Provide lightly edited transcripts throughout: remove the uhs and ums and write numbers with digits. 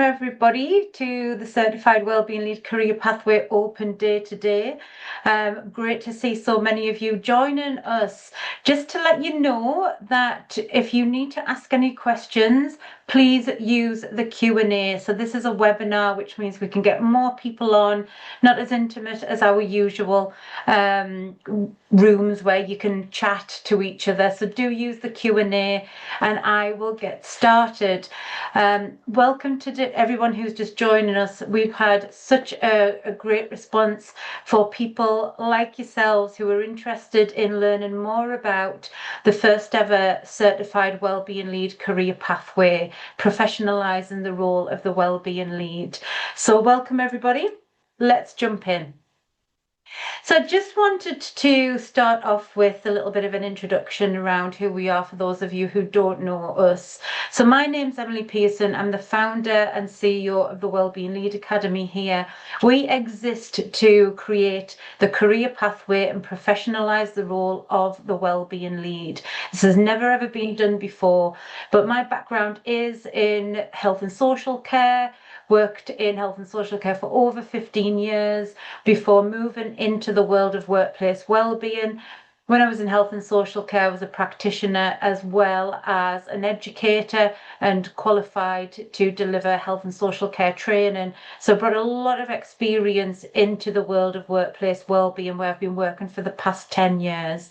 Everybody to the Certified Wellbeing Lead Career Pathway Open Day today. Great to see so many of you joining us. Just to let you know that if you need to ask any questions, please use the Q&A. So this is a webinar, which means we can get more people on, not as intimate as our usual rooms where you can chat to each other. So do use the Q&A and I will get started. Welcome to everyone who's just joining us. We've had such a great response for people like yourselves who are interested in learning more about the first ever Certified Wellbeing Lead Career Pathway, professionalising the role of the Wellbeing Lead. So welcome everybody. Let's jump in. So I just wanted to start off with a little bit of an introduction around who we are for those of you who don't know us. So my name's Emily Pearson. I'm the founder and CEO of the Wellbeing Lead Academy here. We exist to create the career pathway and professionalise the role of the Wellbeing Lead. This has never ever been done before, but my background is in health and social care. Worked in health and social care for over 15 years before moving into the world of workplace wellbeing. When I was in health and social care, I was a practitioner as well as an educator and qualified to deliver health and social care training. So I brought a lot of experience into the world of workplace wellbeing, where I've been working for the past 10 years.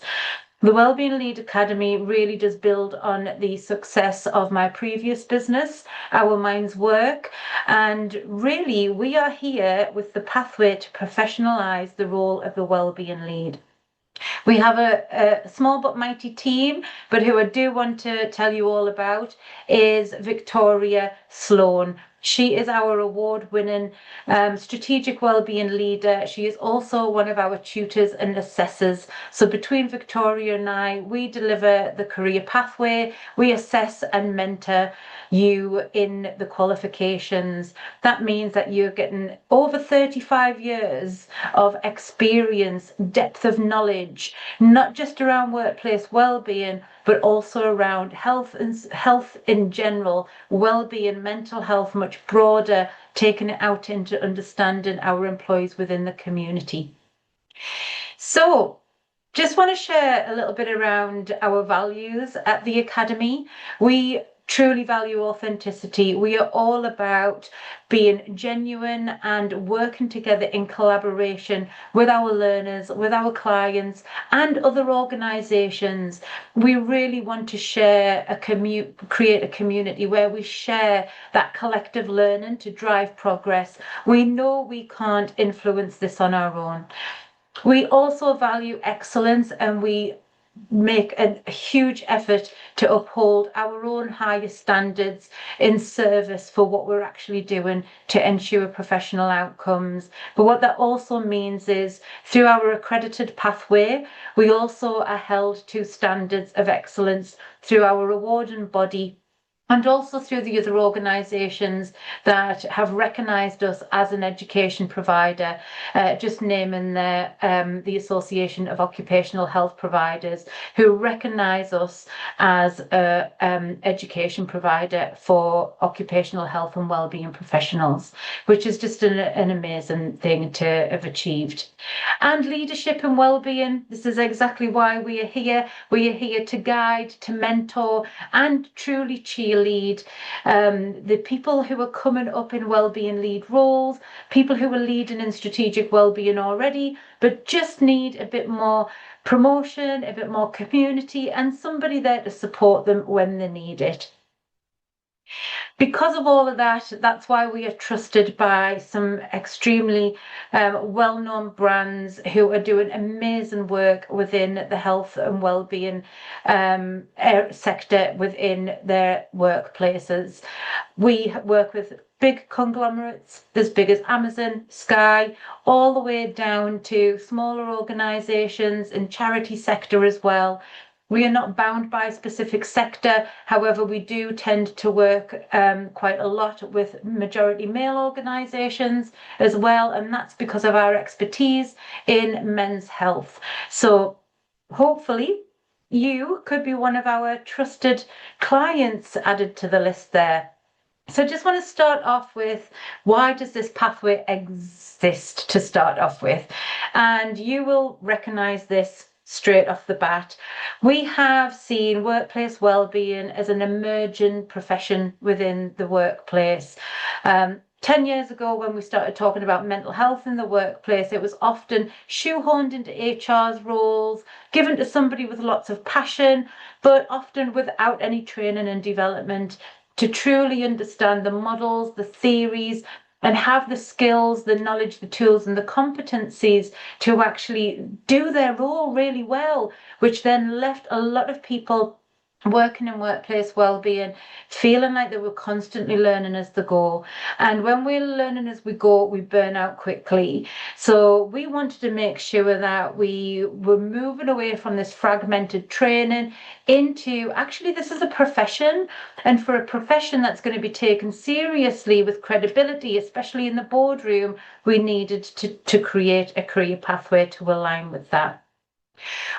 The Wellbeing Lead Academy really does build on the success of my previous business, Our Minds Work, and really we are here with the pathway to professionalise the role of the Wellbeing Lead. We have a small but mighty team, but who I do want to tell you all about is Victoria Sloan. She is our award-winning strategic wellbeing leader. She is also one of our tutors and assessors. So between Victoria and I, we deliver the career pathway. We assess and mentor you in the qualifications. That means that you're getting over 35 years of experience, depth of knowledge, not just around workplace wellbeing, but also around health in general, well-being, mental health, much broader, taking it out into understanding our employees within the community. So just want to share a little bit around our values at the Academy. We truly value authenticity. We are all about being genuine and working together in collaboration with our learners, with our clients and other organisations. We really want to share create a community where we share that collective learning to drive progress. We know we can't influence this on our own. We also value excellence, and we make a huge effort to uphold our own highest standards in service for what we're actually doing to ensure professional outcomes. But what that also means is through our accredited pathway, we also are held to standards of excellence through our awarding body, and also through the other organisations that have recognised us as an education provider, just naming the Association of Occupational Health Providers, who recognise us as an education provider for occupational health and wellbeing professionals, which is just an amazing thing to have achieved. And leadership and wellbeing, this is exactly why we are here. We are here to guide, to mentor, and truly cheerlead the people who are coming up in wellbeing lead roles, people who are leading in strategic wellbeing already, but just need a bit more promotion, a bit more community, and somebody there to support them when they need it. Because of all of that, that's why we are trusted by some extremely well-known brands who are doing amazing work within the health and wellbeing sector within their workplaces. We work with big conglomerates, as big as Amazon, Sky, all the way down to smaller organisations and charity sector as well. We are not bound by a specific sector. However, we do tend to work quite a lot with majority male organisations as well, and that's because of our expertise in men's health. So hopefully you could be one of our trusted clients added to the list there. So I just want to start off with, why does this pathway exist to start off with? And you will recognize this straight off the bat. We have seen workplace wellbeing as an emerging profession within the workplace. 10 years ago, when we started talking about mental health in the workplace, it was often shoehorned into HR's roles, given to somebody with lots of passion, but often without any training and development to truly understand the models, the theories, and have the skills, the knowledge, the tools, and the competencies to actually do their role really well, which then left a lot of people working in workplace wellbeing feeling like they were constantly learning as they go. And when we're learning as we go, we burn out quickly. So we wanted to make sure that we were moving away from this fragmented training into, actually, this is a profession, and for a profession that's going to be taken seriously with credibility, especially in the boardroom, we needed to create a career pathway to align with that.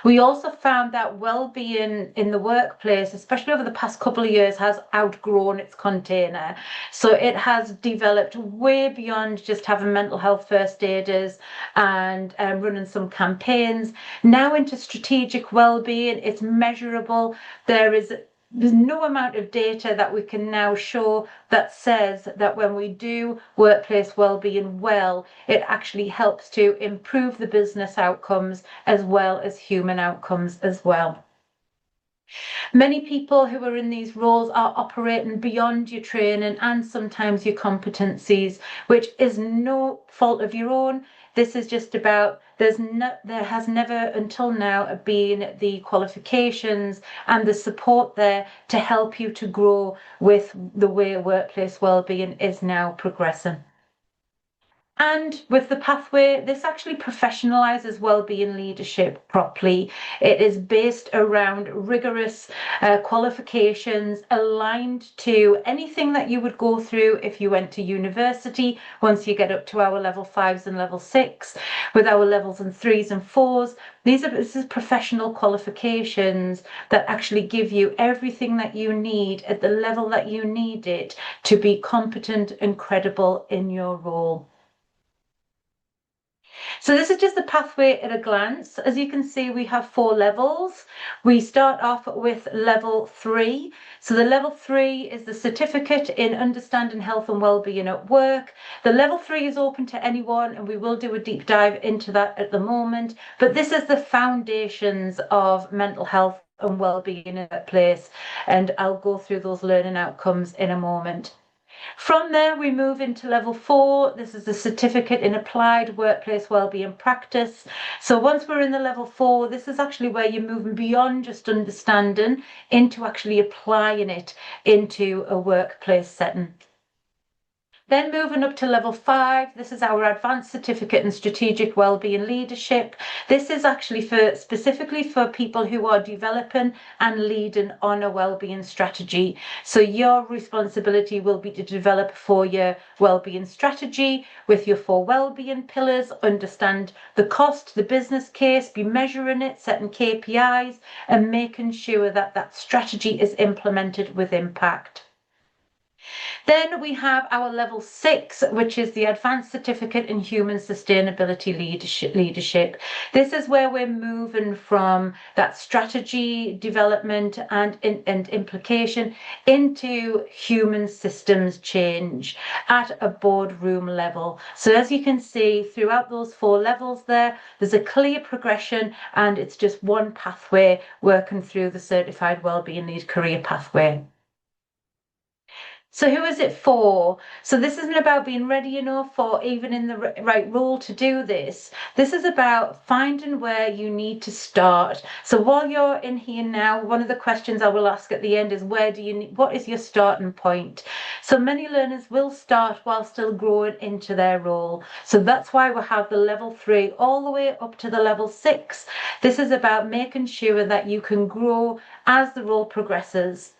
We also found that well-being in the workplace, especially over the past couple of years, has outgrown its container. So it has developed way beyond just having mental health first aiders and running some campaigns. Now into strategic well-being, it's measurable. There's no amount of data that we can now show that says that when we do workplace wellbeing well, it actually helps to improve the business outcomes as well as human outcomes as well. Many people who are in these roles are operating beyond your training and sometimes your competencies, which is no fault of your own. This is just about, there has never until now been the qualifications and the support there to help you to grow with the way workplace wellbeing is now progressing. And with the pathway, this actually professionalizes wellbeing leadership properly. It is based around rigorous qualifications aligned to anything that you would go through if you went to university. Once you get up to our level 5s and level 6, with our levels and 3s and 4s, this is professional qualifications that actually give you everything that you need at the level that you need it to be competent and credible in your role. So this is just the pathway at a glance. As you can see, we have 4 levels. We start off with level 3. So the level 3 is the certificate in understanding health and wellbeing at work. The level 3 is open to anyone, and we will do a deep dive into that at the moment. But this is the foundations of mental health and wellbeing in the workplace, and I'll go through those learning outcomes in a moment. From there, we move into level 4. This is the certificate in applied workplace wellbeing practice. So once we're in the level 4, this is actually where you're moving beyond just understanding into actually applying it into a workplace setting. Then moving up to level 5, this is our advanced certificate in strategic wellbeing leadership. This is actually specifically for people who are developing and leading on a wellbeing strategy. So your responsibility will be to develop a 4-year wellbeing strategy with your 4 wellbeing pillars, understand the cost, the business case, be measuring it, setting KPIs, and making sure that that strategy is implemented with impact. Then we have our level 6, which is the Advanced Certificate in Human Sustainability Leadership. This is where we're moving from that strategy development and implication into human systems change at a boardroom level. So as you can see, throughout those 4 levels there's a clear progression, and it's just one pathway working through the Certified Wellbeing Lead career pathway. So who is it for? So this isn't about being ready enough or even in the right role to do this. This is about finding where you need to start. So while you're in here now, one of the questions I will ask at the end is, what is your starting point? So many learners will start while still growing into their role. So that's why we have the level 3 all the way up to the level 6. This is about making sure that you can grow as the role progresses.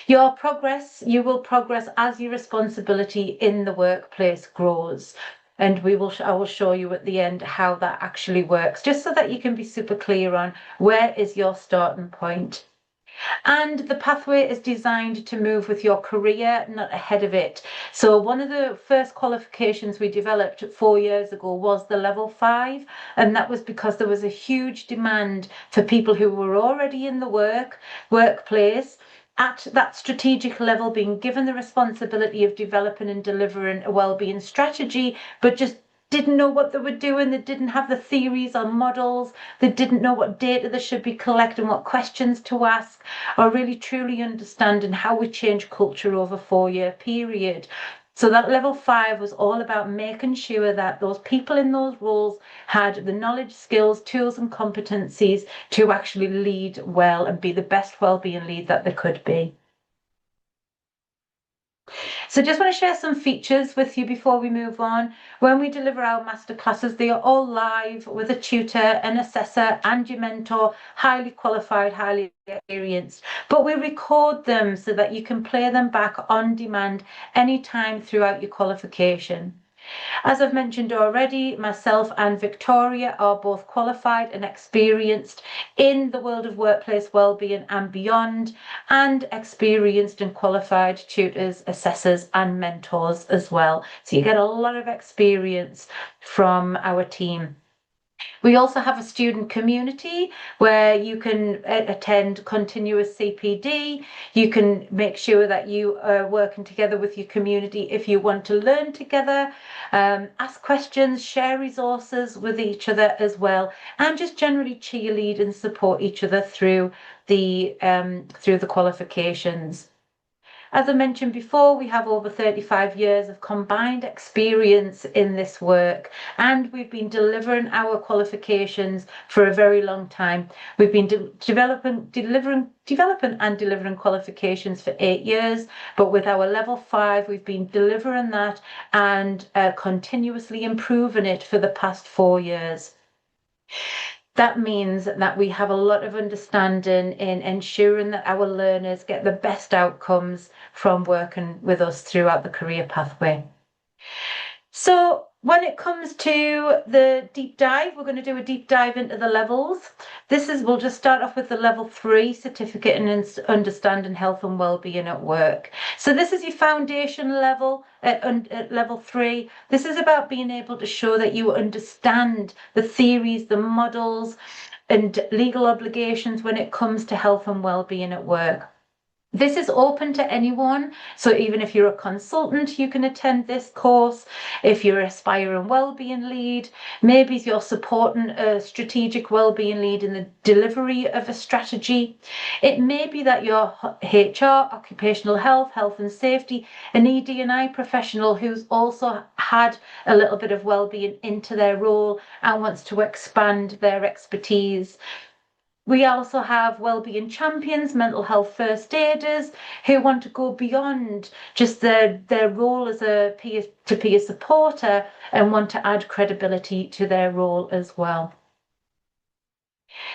You will progress as your responsibility in the workplace grows. And I will show you at the end how that actually works, just so that you can be super clear on where is your starting point. And the pathway is designed to move with your career, not ahead of it. So one of the first qualifications we developed 4 years ago was the level 5. And that was because there was a huge demand for people who were already in the workplace at that strategic level, being given the responsibility of developing and delivering a wellbeing strategy, but just didn't know what they were doing. They didn't have the theories or models. They didn't know what data they should be collecting, what questions to ask, or really truly understanding how we change culture over a 4-year period. So that level 5 was all about making sure that those people in those roles had the knowledge, skills, tools, and competencies to actually lead well and be the best wellbeing lead that they could be. So just want to share some features with you before we move on. When we deliver our masterclasses, they are all live with a tutor, an assessor, and your mentor, highly qualified, highly experienced. But we record them so that you can play them back on demand anytime throughout your qualification. As I've mentioned already, myself and Victoria are both qualified and experienced in the world of workplace wellbeing and beyond, and experienced and qualified tutors, assessors, and mentors as well. So you get a lot of experience from our team. We also have a student community where you can attend continuous CPD. You can make sure that you are working together with your community if you want to learn together, ask questions, share resources with each other as well, and just generally cheerlead and support each other through the qualifications. As I mentioned before, we have over 35 years of combined experience in this work, and we've been delivering our qualifications for a very long time. We've been developing and delivering qualifications for 8 years, but with our level 5, we've been delivering that and continuously improving it for the past 4 years. That means that we have a lot of understanding in ensuring that our learners get the best outcomes from working with us throughout the career pathway. So when it comes to the deep dive, we're going to do a deep dive into the levels. We'll just start off with the level 3 certificate in understanding health and wellbeing at work. So this is your foundation level at level 3. This is about being able to show that you understand the theories, the models, and legal obligations when it comes to health and wellbeing at work. This is open to anyone. So even if you're a consultant, you can attend this course. If you're an aspiring wellbeing lead, maybe you're supporting a strategic wellbeing lead in the delivery of a strategy. It may be that you're HR, occupational health, health and safety, an ED&I professional who's also had a little bit of wellbeing into their role and wants to expand their expertise. We also have wellbeing champions, mental health first aiders who want to go beyond just their role as a peer-to-peer supporter and want to add credibility to their role as well.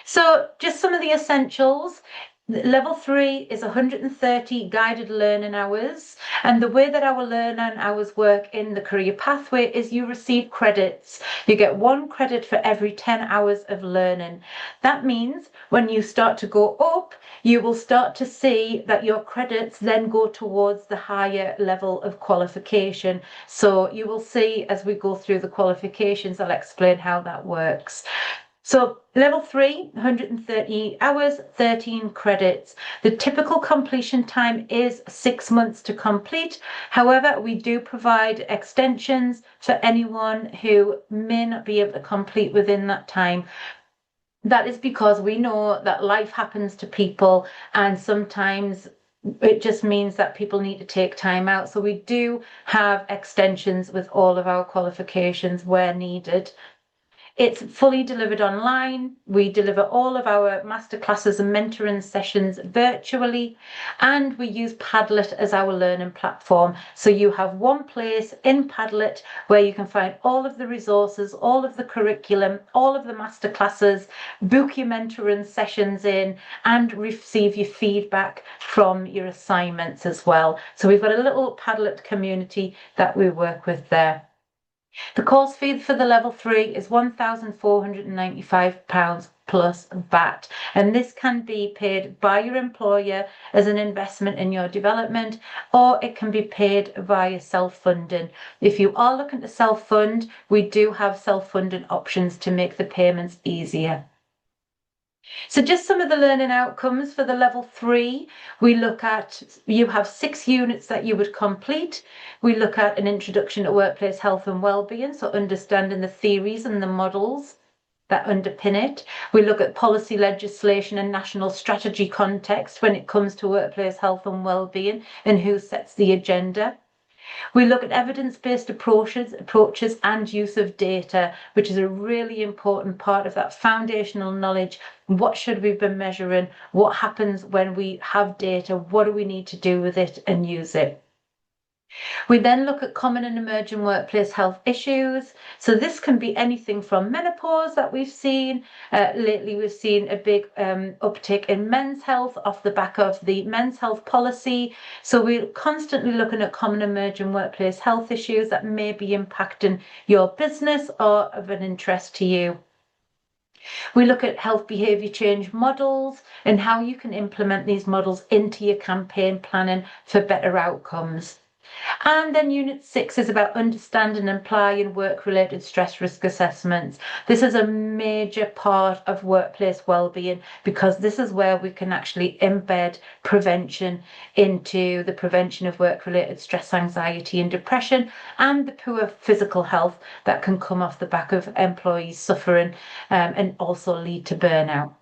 So just some of the essentials. Level 3 is 130 guided learning hours, and the way that our learning hours work in the career pathway is you receive credits. You get 1 credit for every 10 hours of learning. That means when you start to go up, you will start to see that your credits then go towards the higher level of qualification. So you will see as we go through the qualifications, I'll explain how that works. So level 3, 130 hours, 13 credits. The typical completion time is 6 months to complete. However, we do provide extensions for anyone who may not be able to complete within that time. That is because we know that life happens to people, and sometimes it just means that people need to take time out. So we do have extensions with all of our qualifications where needed. It's fully delivered online. We deliver all of our masterclasses and mentoring sessions virtually, and we use Padlet as our learning platform. So you have one place in Padlet where you can find all of the resources, all of the curriculum, all of the masterclasses, book your mentoring sessions in, and receive your feedback from your assignments as well. So we've got a little Padlet community that we work with there. The course fee for the level 3 is £1,495 plus VAT, and this can be paid by your employer as an investment in your development, or it can be paid via self-funding. If you are looking to self-fund, we do have self-funding options to make the payments easier. So just some of the learning outcomes for the level 3, we look at, you have 6 units that you would complete. We look at an introduction to workplace health and wellbeing, so understanding the theories and the models that underpin it. We look at policy, legislation and national strategy context when it comes to workplace health and wellbeing and who sets the agenda. We look at evidence-based approaches and use of data, which is a really important part of that foundational knowledge. What should we be measuring? What happens when we have data? What do we need to do with it and use it? We then look at common and emerging workplace health issues. So this can be anything from menopause that we've seen. Lately, we've seen a big uptick in men's health off the back of the men's health policy. So we're constantly looking at common emerging workplace health issues that may be impacting your business or of an interest to you. We look at health behaviour change models and how you can implement these models into your campaign planning for better outcomes. And then Unit 6 is about understanding and applying work-related stress risk assessments. This is a major part of workplace wellbeing because this is where we can actually embed prevention into the prevention of work-related stress, anxiety and depression, and the poor physical health that can come off the back of employees suffering and also lead to burnout.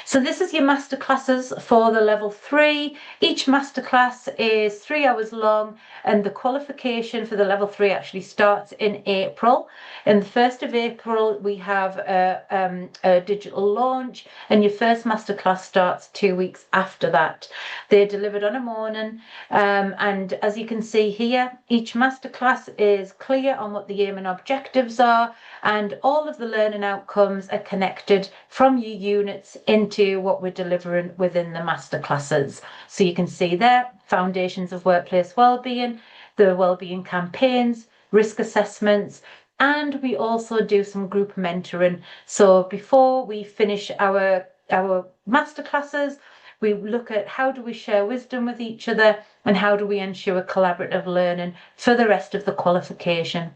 So this is your masterclasses for the level 3. Each masterclass is 3 hours long, and the qualification for the level 3 actually starts in April. In the 1st of April, we have a digital launch, and your first masterclass starts 2 weeks after that. They're delivered on a morning, and as you can see here, each masterclass is clear on what the aim and objectives are, and all of the learning outcomes are connected from your units into what we're delivering within the masterclasses. So you can see there, foundations of workplace wellbeing, the wellbeing campaigns, risk assessments, and we also do some group mentoring. So before we finish our masterclasses, we look at how do we share wisdom with each other and how do we ensure collaborative learning for the rest of the qualification.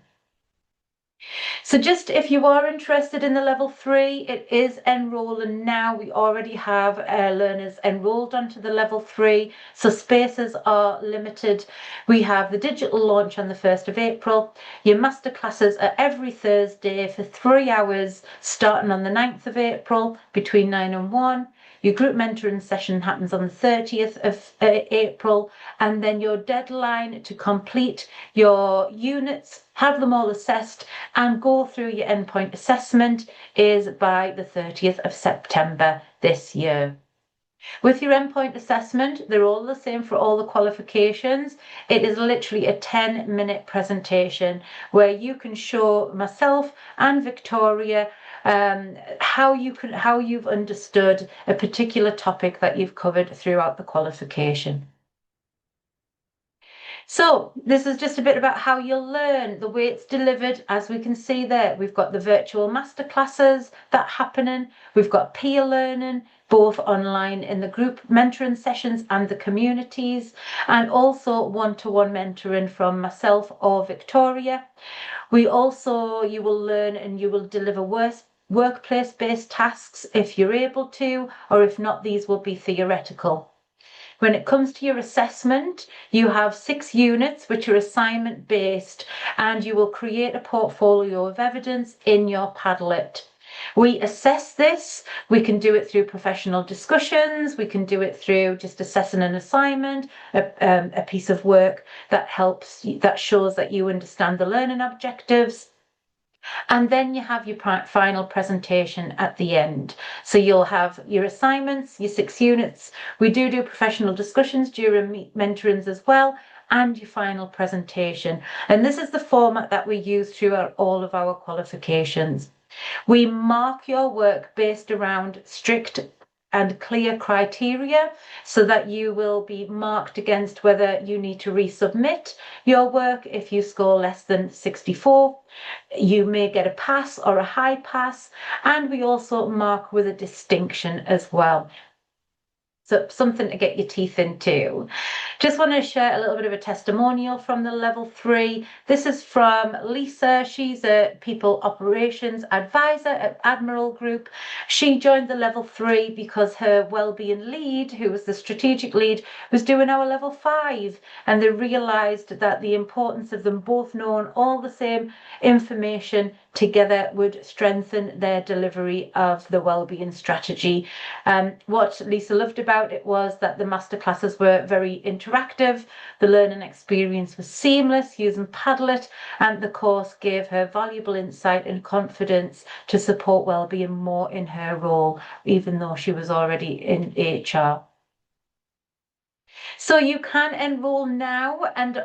So just if you are interested in the level 3, it is enrolling now. We already have learners enrolled onto the level 3, so spaces are limited. We have the digital launch on the 1st of April. Your masterclasses are every Thursday for 3 hours, starting on the 9th of April between 9 and 1. Your group mentoring session happens on the 30th of April, and then your deadline to complete your units, have them all assessed, and go through your endpoint assessment is by the 30th of September this year. With your endpoint assessment, they're all the same for all the qualifications. It is literally a 10-minute presentation where you can show myself and Victoria how you've understood a particular topic that you've covered throughout the qualification. So this is just a bit about how you'll learn, the way it's delivered. As we can see there, we've got the virtual masterclasses that happening. We've got peer learning, both online in the group mentoring sessions and the communities, and also one-to-one mentoring from myself or Victoria. You will learn and you will deliver workplace-based tasks if you're able to, or if not, these will be theoretical. When it comes to your assessment, you have 6 units which are assignment based, and you will create a portfolio of evidence in your Padlet. We assess this. We can do it through professional discussions. We can do it through just assessing an assignment, a piece of work that shows that you understand the learning objectives. And then you have your final presentation at the end. So you'll have your assignments, your 6 units. We do professional discussions during mentorings as well, and your final presentation. And this is the format that we use throughout all of our qualifications. We mark your work based around strict and clear criteria so that you will be marked against whether you need to resubmit your work. If you score less than 64, you may get a pass or a high pass, and we also mark with a distinction as well. So something to get your teeth into. Just want to share a little bit of a testimonial from the level 3. This is from Lisa. She's a people operations advisor at Admiral Group. She joined the level 3 because her wellbeing lead, who was the strategic lead, was doing our level 5, and they realized that the importance of them both knowing all the same information together would strengthen their delivery of the wellbeing strategy. What Lisa loved about it was that the masterclasses were very interactive, the learning experience was seamless using Padlet, and the course gave her valuable insight and confidence to support wellbeing more in her role, even though she was already in HR. So you can enroll now, and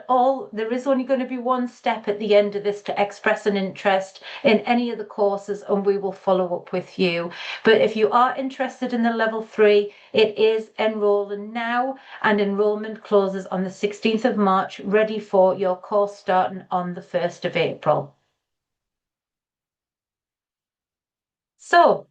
there is only going to be one step at the end of this to express an interest in any of the courses, and we will follow up with you. But if you are interested in the level 3, it is enrolling now, and enrollment closes on the 16th of March, ready for your course starting on the 1st of April. So,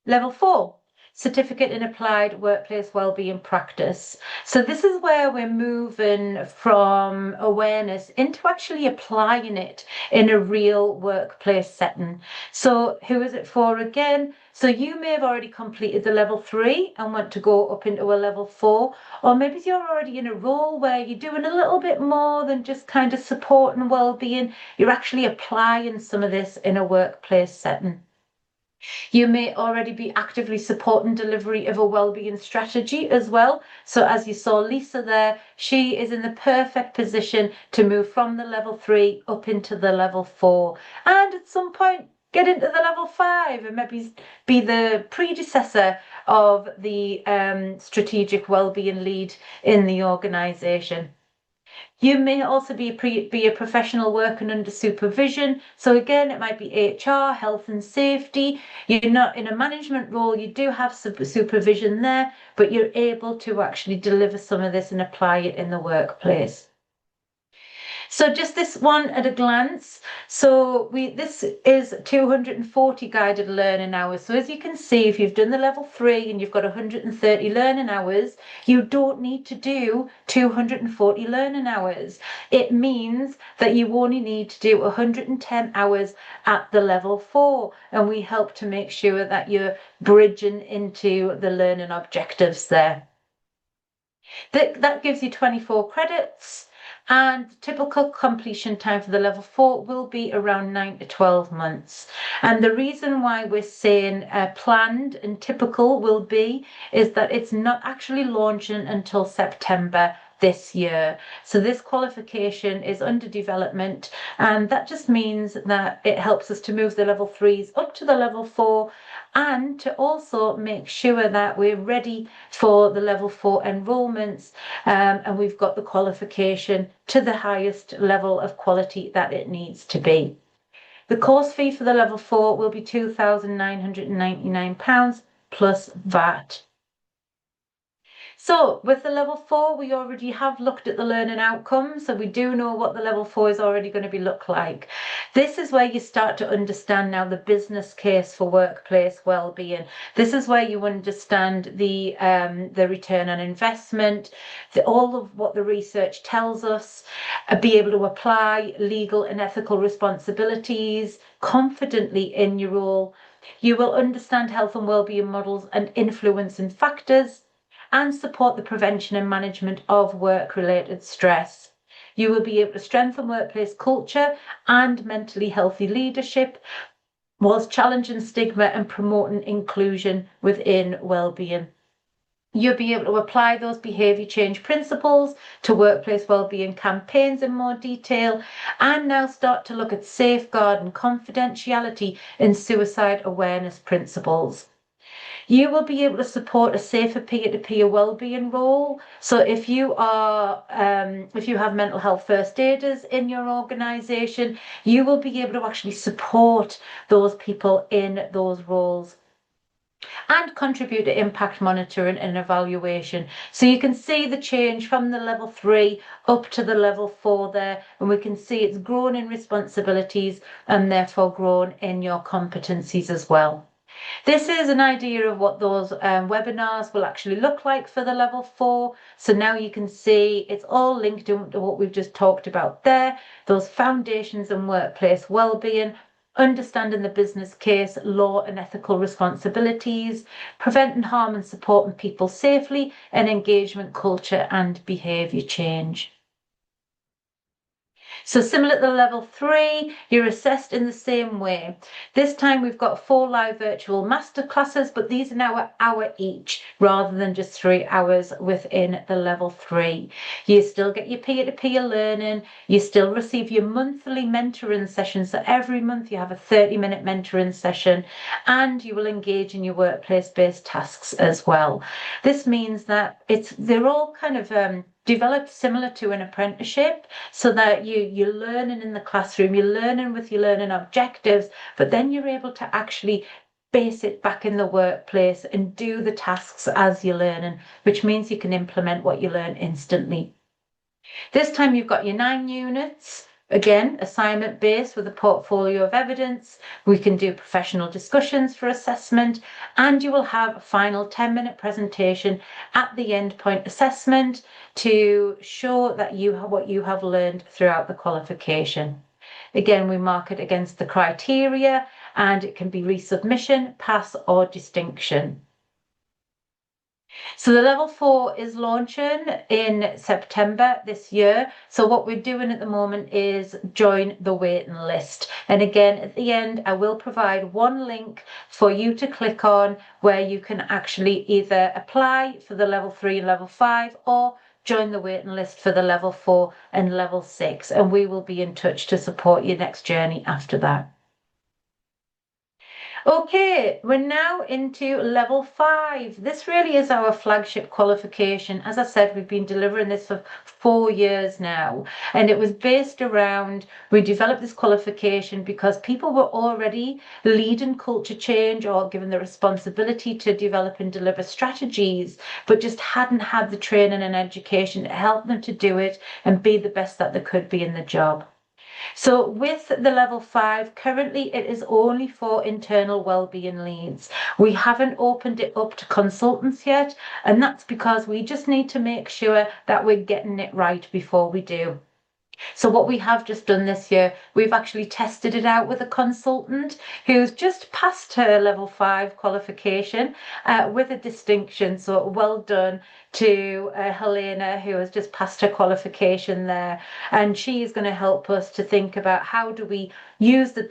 level 4. Certificate in Applied Workplace Wellbeing Practice. So this is where we're moving from awareness into actually applying it in a real workplace setting. So who is it for again? So you may have already completed the level 3 and want to go up into a level 4, or maybe you're already in a role where you're doing a little bit more than just kind of supporting wellbeing. You're actually applying some of this in a workplace setting. You may already be actively supporting delivery of a wellbeing strategy as well. So as you saw Lisa there, she is in the perfect position to move from the level 3 up into the level 4. And at some point, get into the level 5 and maybe be the predecessor of the strategic wellbeing lead in the organisation. You may also be a professional working under supervision. So again, it might be HR, health and safety. You're not in a management role, you do have supervision there, but you're able to actually deliver some of this and apply it in the workplace. So just this one at a glance. So this is 240 guided learning hours. So as you can see, if you've done the level 3 and you've got 130 learning hours, you don't need to do 240 learning hours. It means that you only need to do 110 hours at the level 4. And we help to make sure that you're bridging into the learning objectives there. That gives you 24 credits. And typical completion time for the level 4 will be around 9 to 12 months. And the reason why we're saying planned and typical will be is that it's not actually launching until September this year. So this qualification is under development, and that just means that it helps us to move the level 3s up to the level 4, and to also make sure that we're ready for the level 4 enrolments, and we've got the qualification to the highest level of quality that it needs to be. The course fee for the level 4 will be £2,999 plus VAT. So with the level 4, we already have looked at the learning outcomes, so we do know what the level 4 is already going to look like. This is where you start to understand now the business case for workplace wellbeing. This is where you understand the return on investment, all of what the research tells us, be able to apply legal and ethical responsibilities confidently in your role. You will understand health and wellbeing models and influencing factors, and support the prevention and management of work-related stress. You will be able to strengthen workplace culture and mentally healthy leadership, whilst challenging stigma and promoting inclusion within wellbeing. You'll be able to apply those behaviour change principles to workplace wellbeing campaigns in more detail, and now start to look at safeguard and confidentiality and suicide awareness principles. You will be able to support a safer peer-to-peer wellbeing role. So if you have mental health first aiders in your organisation, you will be able to actually support those people in those roles. and contribute to impact monitoring and evaluation. So you can see the change from the level 3 up to the level 4 there, and we can see it's grown in responsibilities and therefore grown in your competencies as well. This is an idea of what those webinars will actually look like for the level 4. So now you can see it's all linked to what we've just talked about there, those foundations and workplace well-being, understanding the business case, law and ethical responsibilities, preventing harm and supporting people safely, and engagement culture and behaviour change. So similar to the level 3, you're assessed in the same way. This time we've got 4 live virtual masterclasses, but these are now an hour each rather than just 3 hours within the level 3. You still get your peer-to-peer learning, you still receive your monthly mentoring sessions. So every month you have a 30-minute mentoring session, and you will engage in your workplace-based tasks as well. This means that they're all kind of developed similar to an apprenticeship, so that you're learning in the classroom, you're learning with your learning objectives, but then you're able to actually base it back in the workplace and do the tasks as you're learning, which means you can implement what you learn instantly. This time you've got your 9 units. Again, assignment based with a portfolio of evidence. We can do professional discussions for assessment, and you will have a final 10-minute presentation at the endpoint assessment to show that what you have learned throughout the qualification. Again, we mark it against the criteria, and it can be resubmission, pass or distinction. So the level 4 is launching in September this year. So what we're doing at the moment is join the waiting list. And again, at the end, I will provide one link for you to click on where you can actually either apply for the level 3 and level 5, or join the waiting list for the level 4 and level 6. And we will be in touch to support your next journey after that. Okay, we're now into level 5. This really is our flagship qualification. As I said, we've been delivering this for 4 years now, and it was based around, we developed this qualification because people were already leading culture change or given the responsibility to develop and deliver strategies, but just hadn't had the training and education to help them to do it and be the best that they could be in the job. So with the level 5, currently it is only for internal wellbeing leads. We haven't opened it up to consultants yet, and that's because we just need to make sure that we're getting it right before we do. So what we have just done this year, we've actually tested it out with a consultant who's just passed her level 5 qualification with a distinction. So well done to Helena, who has just passed her qualification there. And she is going to help us to think about how do we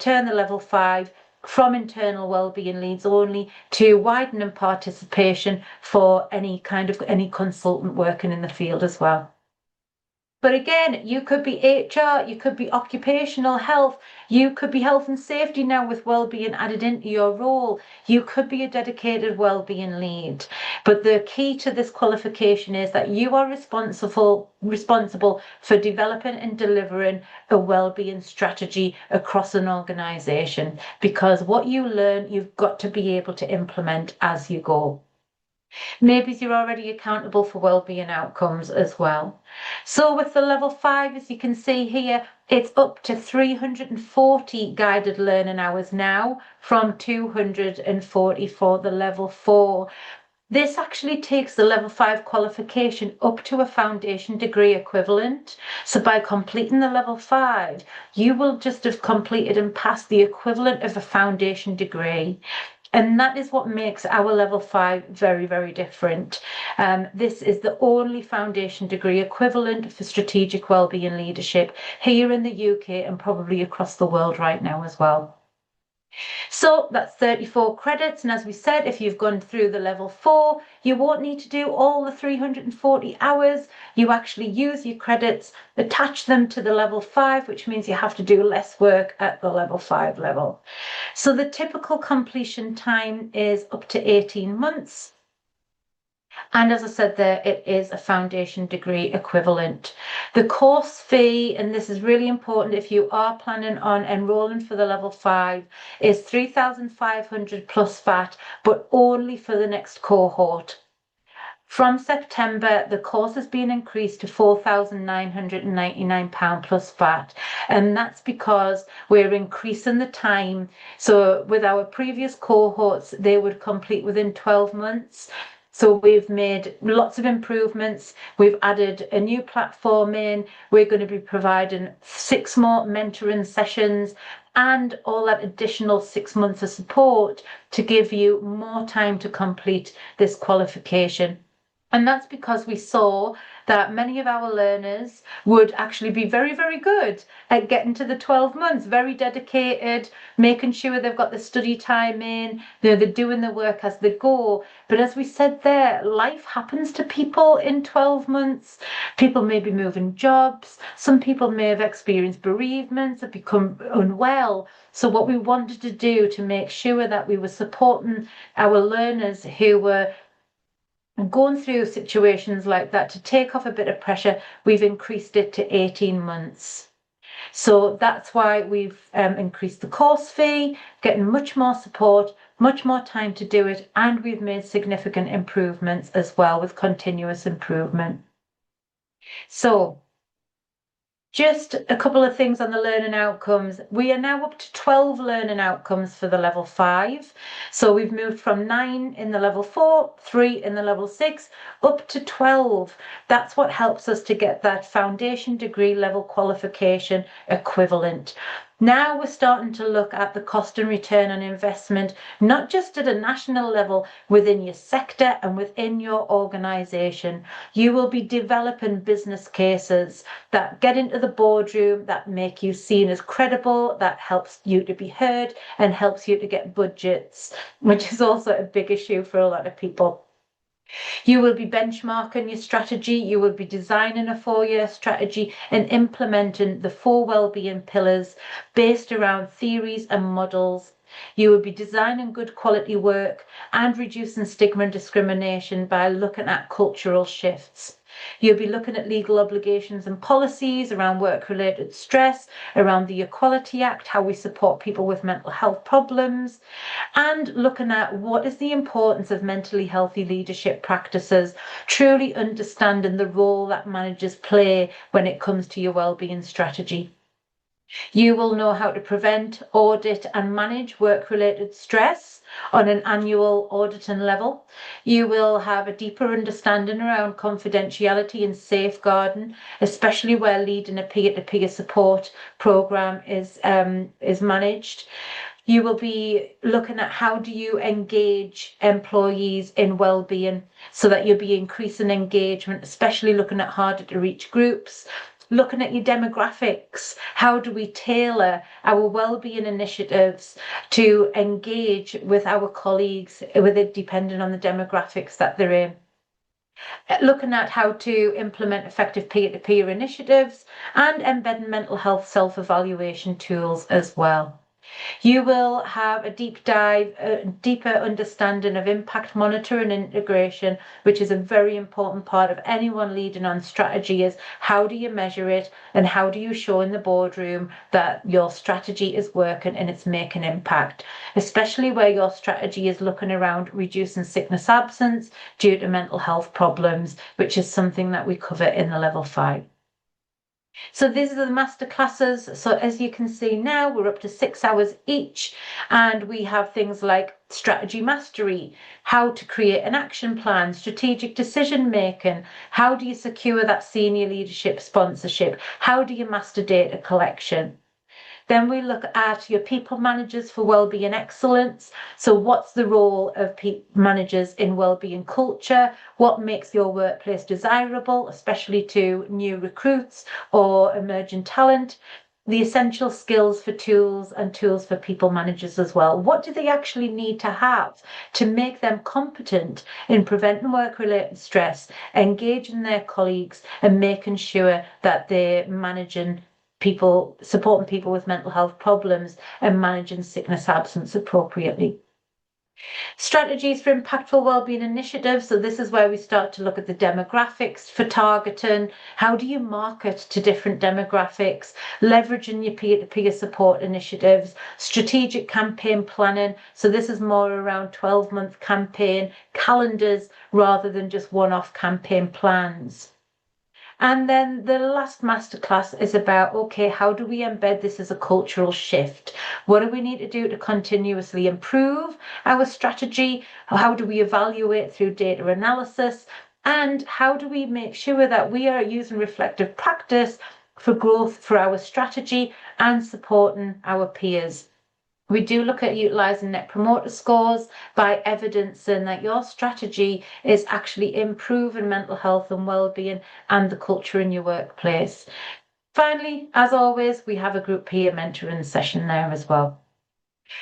turn the level 5 from internal wellbeing leads only to widening participation for any consultant working in the field as well. But again, you could be HR, you could be occupational health, you could be health and safety now with wellbeing added into your role. You could be a dedicated wellbeing lead. But the key to this qualification is that you are responsible for developing and delivering a wellbeing strategy across an organisation, because what you learn, you've got to be able to implement as you go. Maybe you're already accountable for wellbeing outcomes as well. So with the level 5, as you can see here, it's up to 340 guided learning hours now from 240 for the level 4. This actually takes the level 5 qualification up to a foundation degree equivalent. So by completing the level 5, you will just have completed and passed the equivalent of a foundation degree. And that is what makes our level 5 very, very different. This is the only foundation degree equivalent for strategic wellbeing leadership here in the UK and probably across the world right now as well. So that's 34 credits. And as we said, if you've gone through the level 4, you won't need to do all the 340 hours. You actually use your credits, attach them to the level 5, which means you have to do less work at the level 5 level. So the typical completion time is up to 18 months. And as I said there, it is a foundation degree equivalent. The course fee, and this is really important if you are planning on enrolling for the level 5, is 3,500 plus VAT, but only for the next cohort. From September, the course has been increased to £4,999 plus VAT, and that's because we're increasing the time. So with our previous cohorts, they would complete within 12 months. So we've made lots of improvements. We've added a new platform in. We're going to be providing 6 more mentoring sessions and all that additional 6 months of support to give you more time to complete this qualification. And that's because we saw that many of our learners would actually be very, very good at getting to the 12 months, very dedicated, making sure they've got the study time in, they're doing the work as they go. But as we said there, life happens to people in 12 months. People may be moving jobs. Some people may have experienced bereavements, have become unwell. So what we wanted to do to make sure that we were supporting our learners who were going through situations like that, to take off a bit of pressure, we've increased it to 18 months. So that's why we've increased the course fee, getting much more support, much more time to do it, and we've made significant improvements as well with continuous improvement. So just a couple of things on the learning outcomes. We are now up to 12 learning outcomes for the level 5. So we've moved from 9 in the level 4, 3 in the level 6, up to 12. That's what helps us to get that foundation degree level qualification equivalent. Now we're starting to look at the cost and return on investment, not just at a national level, within your sector and within your organisation. You will be developing business cases that get into the boardroom, that make you seen as credible, that helps you to be heard and helps you to get budgets, which is also a big issue for a lot of people. You will be benchmarking your strategy, you will be designing a 4-year strategy and implementing the 4 wellbeing pillars based around theories and models. You will be designing good quality work and reducing stigma and discrimination by looking at cultural shifts. You'll be looking at legal obligations and policies around work-related stress, around the Equality Act, how we support people with mental health problems, and looking at what is the importance of mentally healthy leadership practices, truly understanding the role that managers play when it comes to your wellbeing strategy. You will know how to prevent, audit and manage work-related stress on an annual auditing level. You will have a deeper understanding around confidentiality and safeguarding, especially where leading a peer-to-peer support programme is managed. You will be looking at how do you engage employees in wellbeing so that you'll be increasing engagement, especially looking at harder to reach groups. Looking at your demographics, how do we tailor our wellbeing initiatives to engage with our colleagues, with it depending on the demographics that they're in. Looking at how to implement effective peer-to-peer initiatives and embedding mental health self-evaluation tools as well. You will have a deep dive, a deeper understanding of impact monitoring and integration, which is a very important part of anyone leading on strategy. Is how do you measure it and how do you show in the boardroom that your strategy is working and it's making impact, especially where your strategy is looking around reducing sickness absence due to mental health problems, which is something that we cover in the level 5. So these are the master classes. So as you can see now, we're up to 6 hours each, and we have things like strategy mastery, how to create an action plan, strategic decision making, how do you secure that senior leadership sponsorship, how do you master data collection. Then we look at your people managers for wellbeing excellence. So what's the role of managers in wellbeing culture? What makes your workplace desirable, especially to new recruits or emerging talent? The essential skills for tools and tools for people managers as well. What do they actually need to have to make them competent in preventing work-related stress, engaging their colleagues and making sure that they're managing people, supporting people with mental health problems and managing sickness absence appropriately. Strategies for impactful wellbeing initiatives. So this is where we start to look at the demographics for targeting. How do you market to different demographics? Leveraging your peer-to-peer support initiatives, strategic campaign planning. So this is more around 12-month campaign calendars rather than just one-off campaign plans. And then the last masterclass is about, okay, how do we embed this as a cultural shift? What do we need to do to continuously improve our strategy? How do we evaluate through data analysis? And how do we make sure that we are using reflective practice for growth for our strategy and supporting our peers? We do look at utilising net promoter scores by evidencing that your strategy is actually improving mental health and well-being and the culture in your workplace. Finally, as always, we have a group peer mentoring session there as well.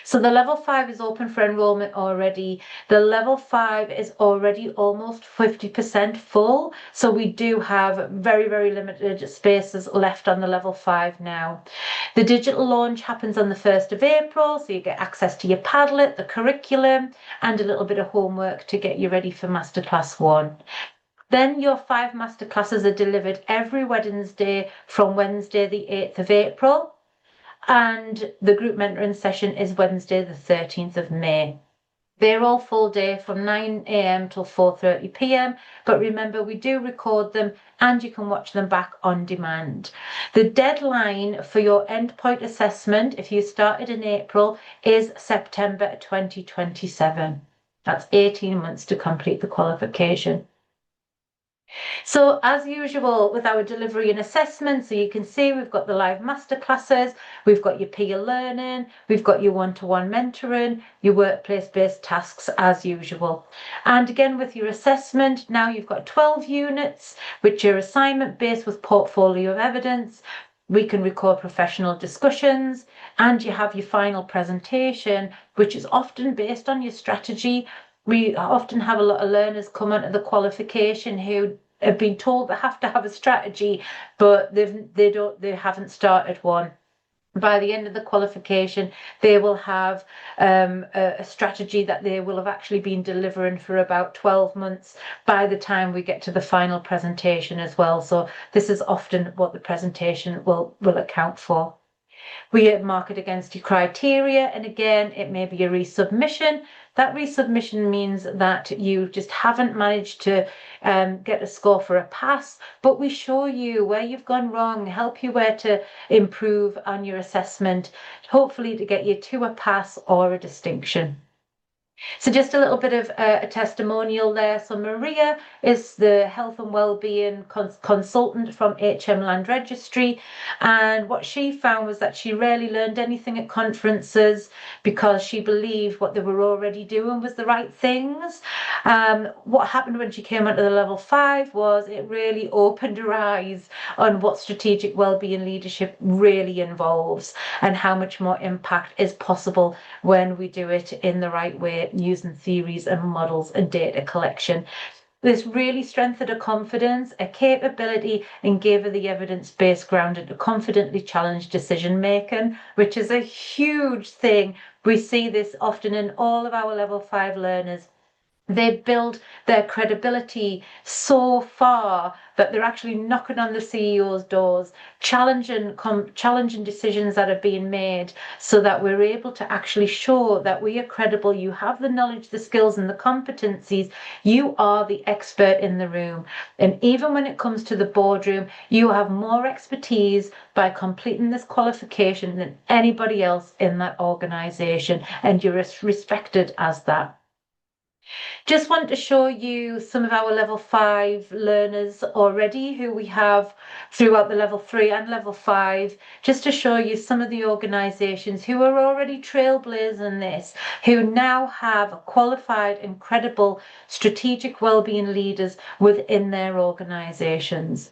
So the level 5 is open for enrollment already. The level 5 is already almost 50% full. So we do have very, very limited spaces left on the level 5 now. The digital launch happens on the 1st of April. So you get access to your Padlet, the curriculum, and a little bit of homework to get you ready for Masterclass 1. Then your 5 masterclasses are delivered every Wednesday from Wednesday the 8th of April. And the group mentoring session is Wednesday the 13th of May. They're all full day from 9 a.m. till 4:30 p.m. But remember, we do record them and you can watch them back on demand. The deadline for your endpoint assessment, if you started in April, is September 2027. That's 18 months to complete the qualification. So as usual with our delivery and assessment, so you can see we've got the live masterclasses, we've got your peer learning, we've got your one-to-one mentoring, your workplace-based tasks as usual. And again with your assessment, now you've got 12 units, which are assignment-based with portfolio of evidence. We can record professional discussions and you have your final presentation, which is often based on your strategy. We often have a lot of learners come onto the qualification who have been told they have to have a strategy, but they haven't started one. By the end of the qualification, they will have a strategy that they will have actually been delivering for about 12 months by the time we get to the final presentation as well. So this is often what the presentation will account for. We mark it against your criteria, and again, it may be a resubmission. That resubmission means that you just haven't managed to get a score for a pass, but we show you where you've gone wrong, help you where to improve on your assessment, hopefully to get you to a pass or a distinction. So just a little bit of a testimonial there. So Maria is the health and wellbeing consultant from HM Land Registry, and what she found was that she rarely learned anything at conferences because she believed what they were already doing was the right things. What happened when she came onto the level 5 was it really opened her eyes on what strategic wellbeing leadership really involves and how much more impact is possible when we do it in the right way, using theories and models and data collection. This really strengthened her confidence, her capability, and gave her the evidence-based grounded to confidently challenge decision making, which is a huge thing. We see this often in all of our level 5 learners. They build their credibility so far that they're actually knocking on the CEO's doors, challenging decisions that are being made, so that we're able to actually show that we are credible. You have the knowledge, the skills, and the competencies. You are the expert in the room. And even when it comes to the boardroom, you have more expertise by completing this qualification than anybody else in that organization, and you're respected as that. Just want to show you some of our level 5 learners already who we have throughout the level 3 and level 5, just to show you some of the organisations who are already trailblazing this, who now have qualified and credible strategic wellbeing leaders within their organisations.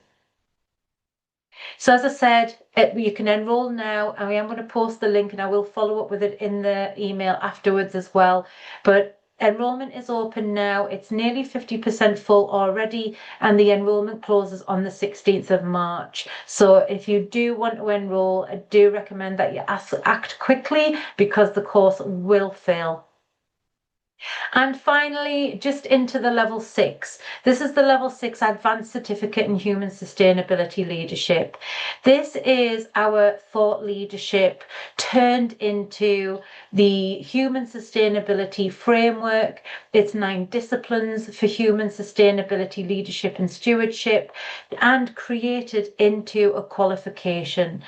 So as I said, you can enroll now, and I am going to post the link and I will follow up with it in the email afterwards as well. But enrollment is open now. It's nearly 50% full already, and the enrollment closes on the 16th of March. So if you do want to enroll, I do recommend that you act quickly because the course will fill. And finally, just into the level 6. This is the level 6 Advanced Certificate in Human Sustainability Leadership. This is our thought leadership turned into the Human Sustainability Framework. It's 9 disciplines for human sustainability, leadership, and stewardship, and created into a qualification.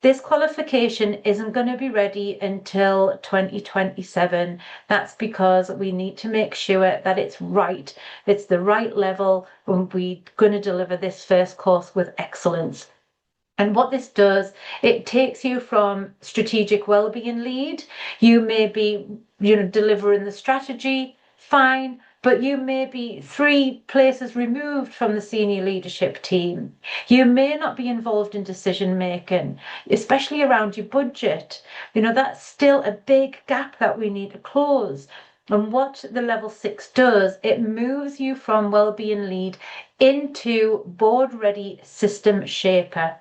This qualification isn't going to be ready until 2027. That's because we need to make sure that it's right. It's the right level when we're going to deliver this first course with excellence. And what this does, it takes you from strategic wellbeing lead. You may be, delivering the strategy, fine, but you may be 3 places removed from the senior leadership team. You may not be involved in decision making, especially around your budget. That's still a big gap that we need to close. And what the level 6 does, it moves you from wellbeing lead into board ready system shaper.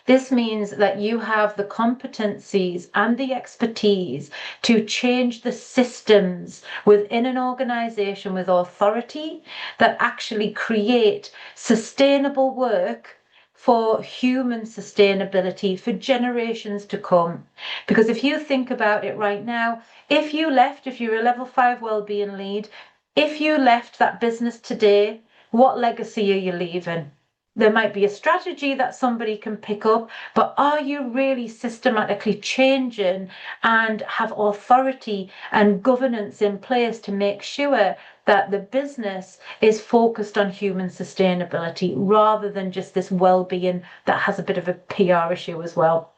This means that you have the competencies and the expertise to change the systems within an organization with authority that actually create sustainable work for human sustainability for generations to come. Because if you think about it right now, if you're a level 5 wellbeing lead, if you left that business today, what legacy are you leaving? There might be a strategy that somebody can pick up, but are you really systematically changing and have authority and governance in place to make sure that the business is focused on human sustainability rather than just this well-being that has a bit of a PR issue as well?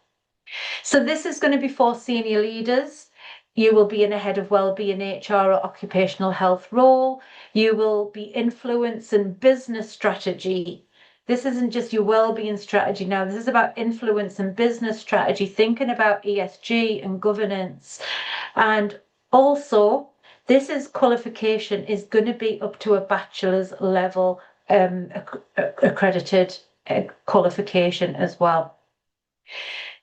So this is going to be for senior leaders. You will be in a head of wellbeing, HR, or occupational health role. You will be influencing business strategy. This isn't just your well-being strategy now. This is about influence and business strategy, thinking about ESG and governance. And also, qualification is going to be up to a bachelor's level accredited qualification as well.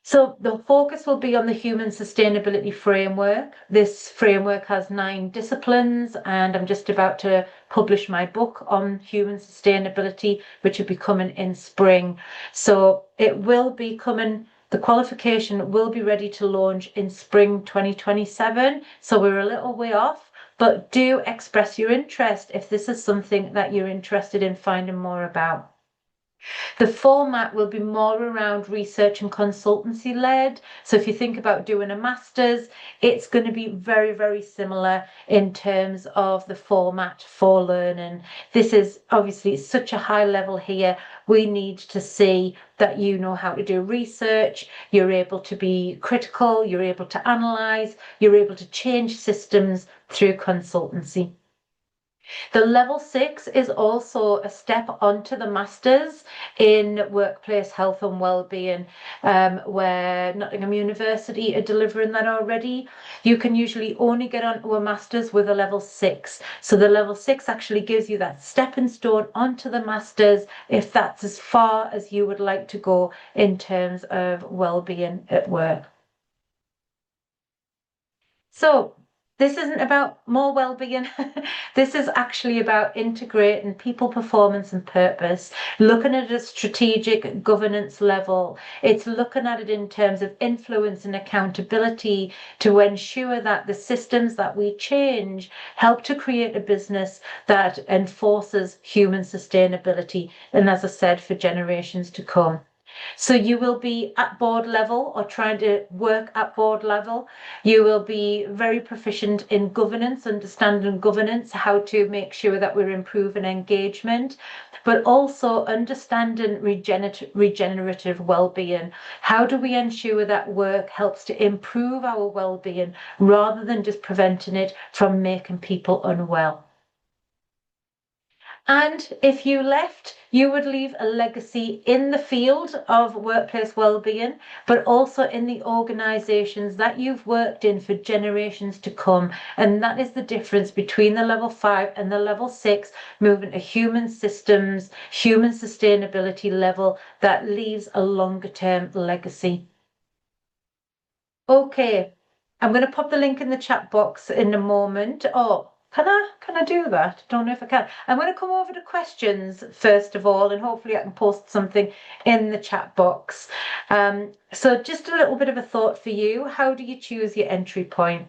So the focus will be on the Human Sustainability Framework. This framework has 9 disciplines, and I'm just about to publish my book on human sustainability, which will be coming in spring. So it will be coming, the qualification will be ready to launch in spring 2027. So we're a little way off, but do express your interest if this is something that you're interested in finding more about. The format will be more around research and consultancy led. So if you think about doing a master's, it's going to be very, very similar in terms of the format for learning. This is obviously such a high level here. We need to see that you know how to do research, you're able to be critical, you're able to analyze, you're able to change systems through consultancy. The level 6 is also a step onto the masters in workplace health and wellbeing, where Nottingham University are delivering that already. You can usually only get onto a masters with a level 6. So the level 6 actually gives you that stepping stone onto the masters if that's as far as you would like to go in terms of wellbeing at work. So this isn't about more well-being. This is actually about integrating people, performance, and purpose, looking at a strategic governance level. It's looking at it in terms of influence and accountability to ensure that the systems that we change help to create a business that enforces human sustainability. And as I said, for generations to come. So you will be at board level or trying to work at board level. You will be very proficient in governance, understanding governance, how to make sure that we're improving engagement, but also understanding regenerative well-being. How do we ensure that work helps to improve our well-being rather than just preventing it from making people unwell? And if you left, you would leave a legacy in the field of workplace wellbeing, but also in the organisations that you've worked in for generations to come. And that is the difference between the level 5 and the level 6, moving to human systems, human sustainability level that leaves a longer term legacy. Okay. I'm going to pop the link in the chat box in a moment. Oh, can I do that? Don't know if I can. I'm going to come over to questions first of all, and hopefully I can post something in the chat box. So just a little bit of a thought for you. How do you choose your entry point?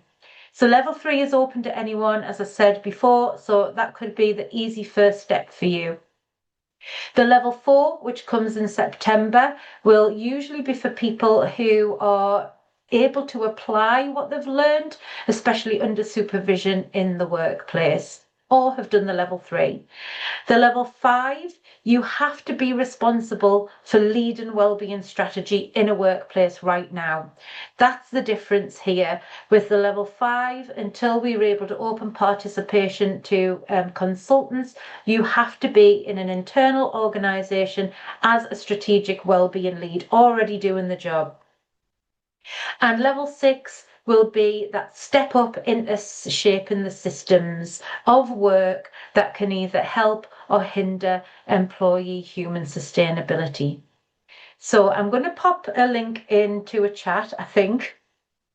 So level 3 is open to anyone, as I said before, so that could be the easy first step for you. The level 4, which comes in September, will usually be for people who are able to apply what they've learned, especially under supervision in the workplace, or have done the level 3. The level 5, you have to be responsible for lead and wellbeing strategy in a workplace right now. That's the difference here. With the level 5, until we were able to open participation to consultants, you have to be in an internal organisation as a strategic wellbeing lead, already doing the job. And level 6 will be that step up into shaping the systems of work that can either help or hinder employee human sustainability. So I'm going to pop a link into a chat, I think.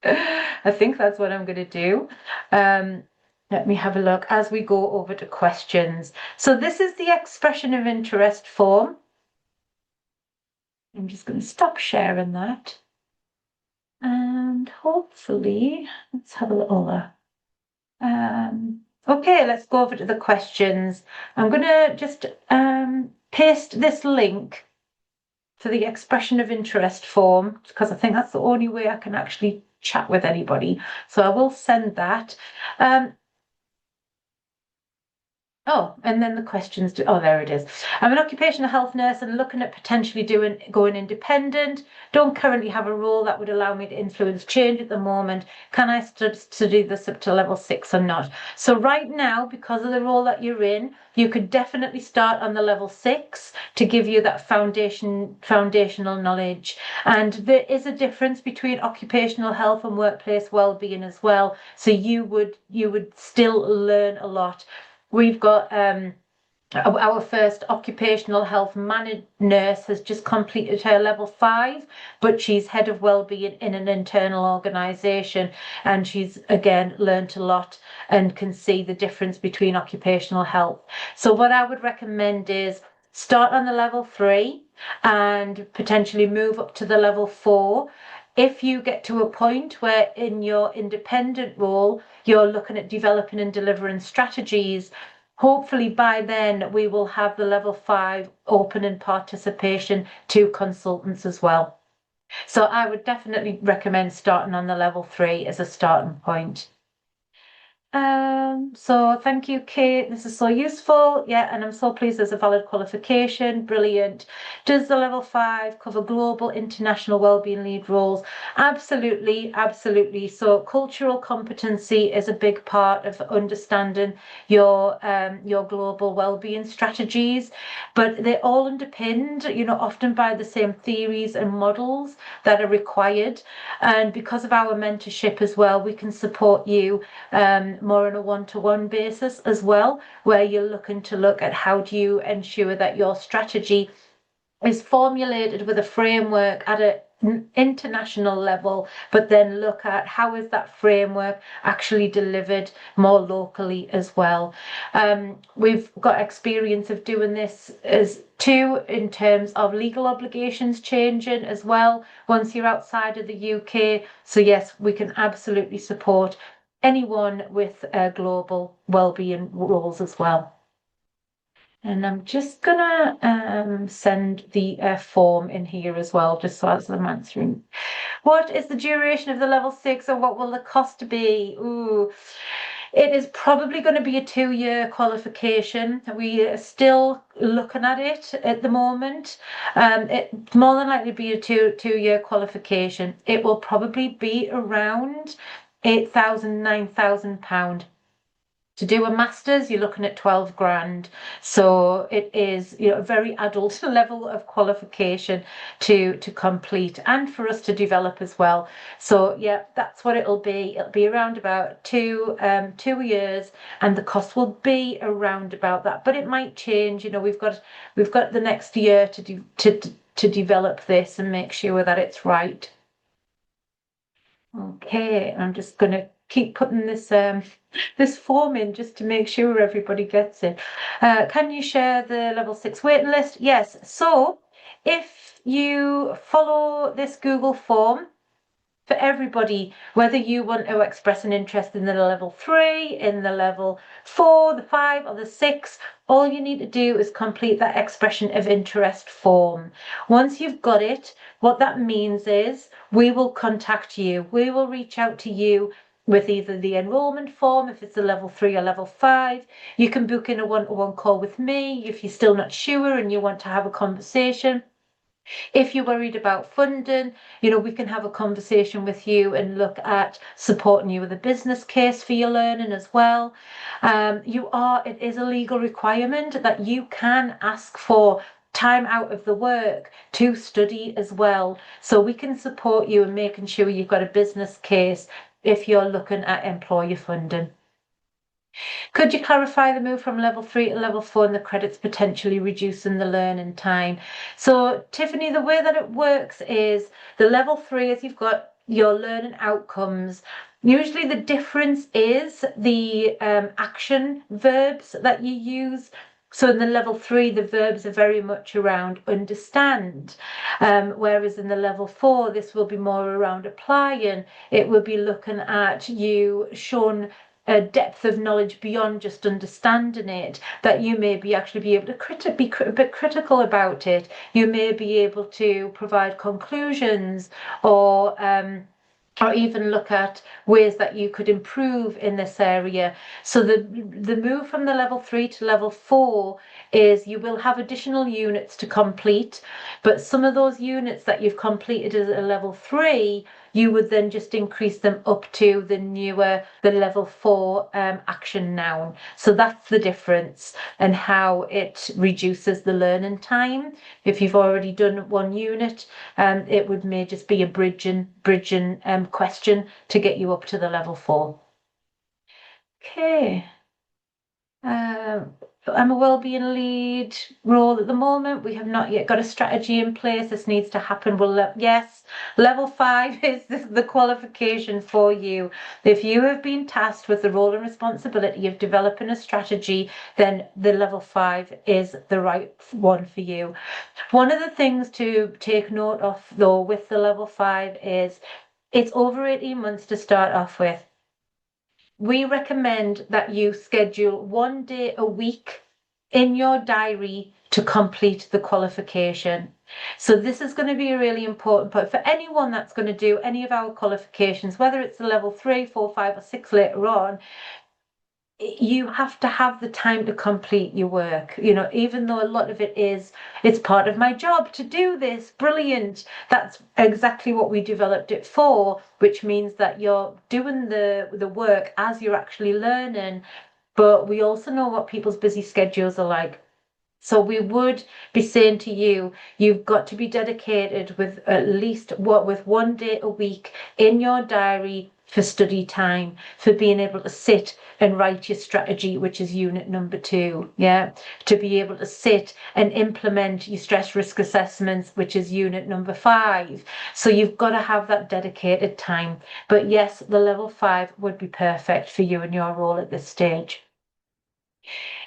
I think that's what I'm going to do. Let me have a look as we go over to questions. So this is the expression of interest form. I'm just going to stop sharing that. And hopefully, let's have a little look. Okay, let's go over to the questions. I'm going to just paste this link to the expression of interest form because I think that's the only way I can actually chat with anybody. So I will send that. Oh, and then the questions. Oh, there it is. I'm an occupational health nurse and looking at potentially going independent. Don't currently have a role that would allow me to influence change at the moment. Can I study this up to level 6 or not? So right now, because of the role that you're in, you could definitely start on the level 6 to give you that foundational knowledge. And there is a difference between occupational health and workplace well-being as well. So you would still learn a lot. We've got our first occupational health nurse has just completed her level 5, but she's head of wellbeing in an internal organisation, and she's again learnt a lot and can see the difference between occupational health. So what I would recommend is start on the level 3 and potentially move up to the level 4. If you get to a point where in your independent role you're looking at developing and delivering strategies, hopefully by then we will have the level 5 open in participation to consultants as well. So I would definitely recommend starting on the level 3 as a starting point. So thank you, Kate. This is so useful. Yeah, and I'm so pleased there's a valid qualification. Brilliant. Does the level 5 cover global international wellbeing lead roles? Absolutely, absolutely. So cultural competency is a big part of understanding your global wellbeing strategies, but they're all underpinned, often by the same theories and models that are required. And because of our mentorship as well, we can support you more on a one-to-one basis as well, where you're looking to look at how do you ensure that your strategy is formulated with a framework at an international level, but then look at how is that framework actually delivered more locally as well. We've got experience of doing this as too in terms of legal obligations changing as well once you're outside of the UK. So yes, we can absolutely support anyone with global wellbeing roles as well. And I'm just gonna send the form in here as well, just so as I'm answering. What is the duration of the level 6 and what will the cost be? Ooh, it is probably going to be a 2-year qualification. We are still looking at it at the moment. It more than likely be a two-year qualification. It will probably be around £8,000, £9,000. To do a master's, you're looking at 12 grand. So it is, a very adult level of qualification to complete and for us to develop as well. So yeah, that's what it'll be. It'll be around about 2 years, and the cost will be around about that. But it might change. We've got the next year to develop this and make sure that it's right. Okay, I'm just going to keep putting this form in just to make sure everybody gets it. Can you share the level 6 waiting list? Yes. So if you follow this Google form, for everybody, whether you want to express an interest in the level 3, in the level 4, the 5, or the 6, all you need to do is complete that expression of interest form. Once you've got it, what that means is we will contact you. We will reach out to you with either the enrolment form, if it's a level 3 or level 5. You can book in a one-to-one call with me if you're still not sure and you want to have a conversation. If you're worried about funding, we can have a conversation with you and look at supporting you with a business case for your learning as well. It is a legal requirement that you can ask for time out of the work to study as well. So we can support you in making sure you've got a business case if you're looking at employer funding. Could you clarify the move from level 3 to level 4 and the credits potentially reducing the learning time? So, Tiffany, the way that it works is the level 3 is you've got your learning outcomes. Usually the difference is the action verbs that you use. So in the level 3, the verbs are very much around understand, whereas in the level 4, this will be more around applying. It will be looking at you showing a depth of knowledge beyond just understanding it, that you may be actually be able to be a bit critical about it. You may be able to provide conclusions or even look at ways that you could improve in this area. So the move from the level 3 to level 4 is you will have additional units to complete, but some of those units that you've completed at a level 3, you would then just increase them up to the level 4 action noun. So that's the difference and how it reduces the learning time. If you've already done one unit, it may just be a bridging question to get you up to the level 4. Okay. I'm a wellbeing lead role at the moment. We have not yet got a strategy in place. This needs to happen. Yes, level 5 is the qualification for you. If you have been tasked with the role and responsibility of developing a strategy, then the level 5 is the right one for you. One of the things to take note of, though, with the level 5 is it's over 18 months to start off with. We recommend that you schedule 1 day a week in your diary to complete the qualification. So this is going to be a really important point for anyone that's going to do any of our qualifications, whether it's a level 3, 4, 5 or 6 later on. You have to have the time to complete your work, even though a lot of it's part of my job to do this. Brilliant. That's exactly what we developed it for, which means that you're doing the work as you're actually learning. But we also know what people's busy schedules are like. So we would be saying to you, you've got to be dedicated with at least with 1 day a week in your diary for study time, for being able to sit and write your strategy, which is unit number 2. Yeah. To be able to sit and implement your stress risk assessments, which is unit number 5. So you've got to have that dedicated time. But yes, the level 5 would be perfect for you and your role at this stage.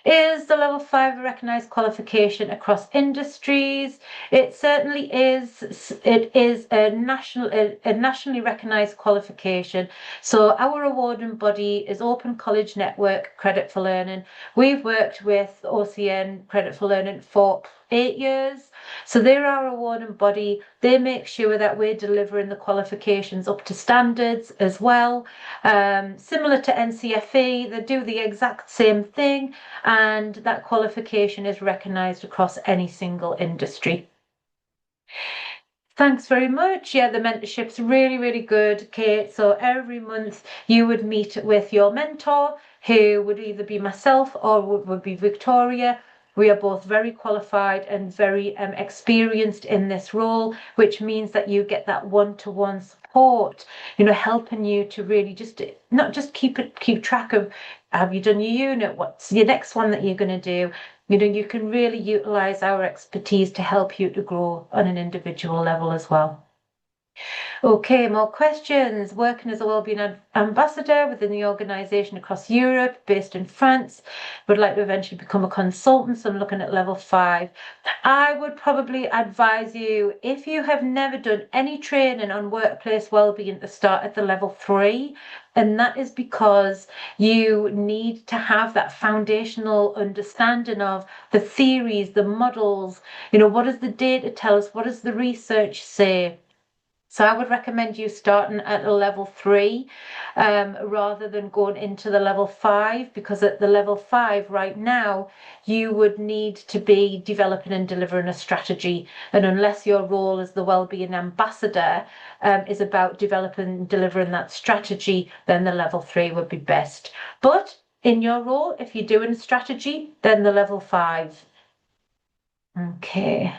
Is the level 5 a recognised qualification across industries? It certainly is. It is a nationally recognised qualification. So our awarding body is Open College Network Credit for Learning. We've worked with OCN Credit for Learning for 8 years. So they're our awarding body. They make sure that we're delivering the qualifications up to standards as well. Similar to NCFE, they do the exact same thing, and that qualification is recognised across any single industry. Thanks very much. Yeah, the mentorship's really, really good, Kate. So every month you would meet with your mentor, who would either be myself or would be Victoria. We are both very qualified and very experienced in this role, which means that you get that one-to-one support, helping you to really just not just keep track of, have you done your unit? What's your next one that you're going to do? You can really utilize our expertise to help you to grow on an individual level as well. Okay, more questions. Working as a wellbeing ambassador within the organisation across Europe, based in France, would like to eventually become a consultant. So I'm looking at level 5. I would probably advise you, if you have never done any training on workplace wellbeing, to start at the level 3. And that is because you need to have that foundational understanding of the theories, the models, what does the data tell us? What does the research say? So I would recommend you starting at a level 3 rather than going into the level 5, because at the level 5 right now, you would need to be developing and delivering a strategy. And unless your role as the Wellbeing Ambassador is about developing and delivering that strategy, then the level 3 would be best. But in your role, if you're doing strategy, then the level 5. Okay,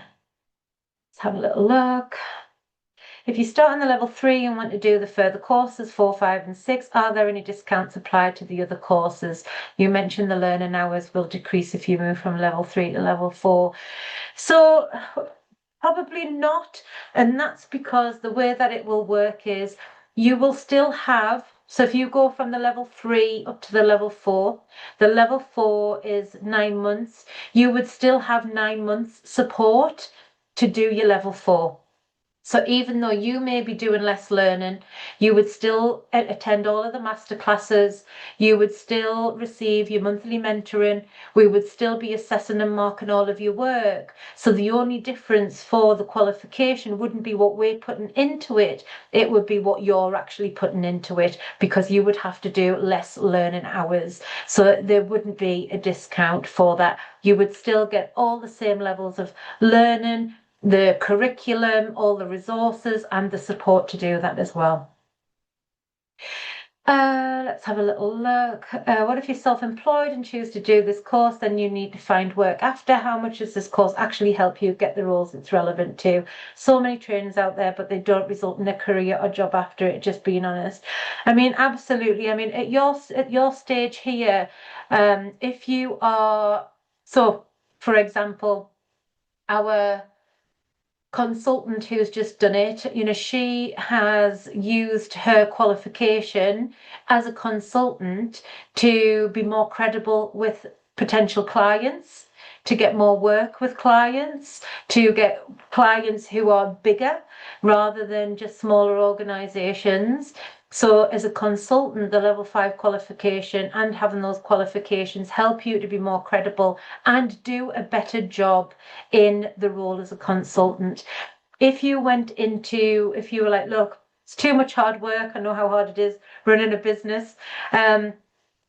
let's have a little look. If you start on the level 3 and want to do the further courses, 4, 5 and 6, are there any discounts applied to the other courses? You mentioned the learning hours will decrease if you move from level 3 to level 4. So probably not. And that's because the way that it will work is you will still have, so if you go from the level 3 up to the level 4, the level 4 is 9 months. You would still have 9 months support to do your level 4. So even though you may be doing less learning, you would still attend all of the master classes, you would still receive your monthly mentoring, we would still be assessing and marking all of your work. So the only difference for the qualification wouldn't be what we're putting into it, it would be what you're actually putting into it, because you would have to do less learning hours. So there wouldn't be a discount for that. You would still get all the same levels of learning, the curriculum, all the resources and the support to do that as well. Let's have a little look. What if you're self-employed and choose to do this course? Then you need to find work after. How much does this course actually help you get the roles it's relevant to? So many trainings out there, but they don't result in a career or job after it, just being honest. I mean, absolutely. I mean, at your stage here, if you are, so for example, our consultant who's just done it, she has used her qualification as a consultant to be more credible with potential clients, to get more work with clients, to get clients who are bigger rather than just smaller organizations. So as a consultant, the level 5 qualification and having those qualifications help you to be more credible and do a better job in the role as a consultant. If you were like, look, it's too much hard work, I know how hard it is running a business, I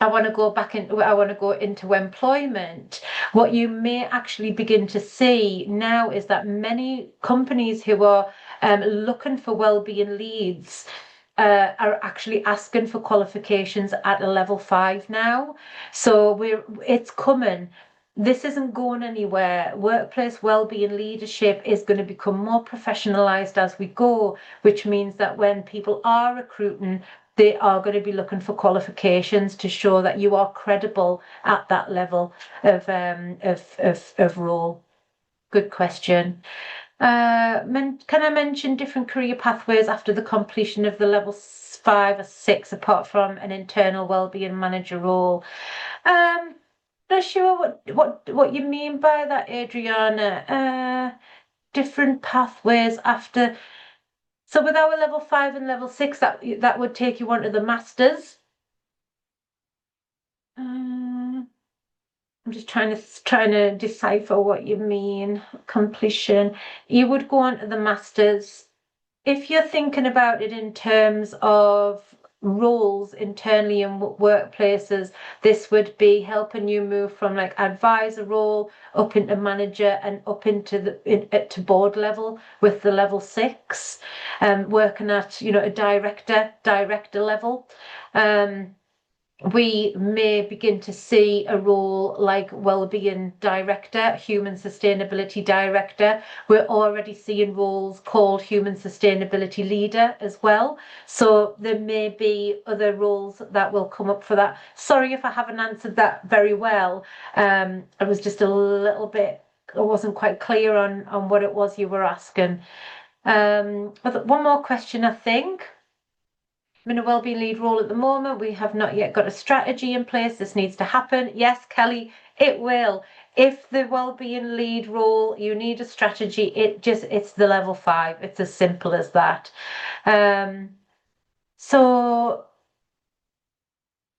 want to go into employment. What you may actually begin to see now is that many companies who are looking for wellbeing leads are actually asking for qualifications at a level 5 now. So it's coming. This isn't going anywhere. Workplace wellbeing leadership is going to become more professionalized as we go, which means that when people are recruiting, they are going to be looking for qualifications to show that you are credible at that level of role. Good question. Can I mention different career pathways after the completion of the level 5 or 6, apart from an internal wellbeing manager role? Not sure what you mean by that, Adriana. Different pathways after. So with our level 5 and level 6, that would take you on to the masters. I'm just trying to decipher what you mean. Completion. You would go on to the masters. If you're thinking about it in terms of roles internally in workplaces, this would be helping you move from like advisor role up into manager and up into to board level with the level 6, working at a director level. We may begin to see a role like wellbeing director, human sustainability director. We're already seeing roles called human sustainability leader as well. So there may be other roles that will come up for that. Sorry if I haven't answered that very well. I was just a little bit, I wasn't quite clear on what it was you were asking. One more question, I think. I'm in a wellbeing lead role at the moment. We have not yet got a strategy in place. This needs to happen. Yes, Kelly, it will. If the wellbeing lead role, you need a strategy, it's the level 5. It's as simple as that. So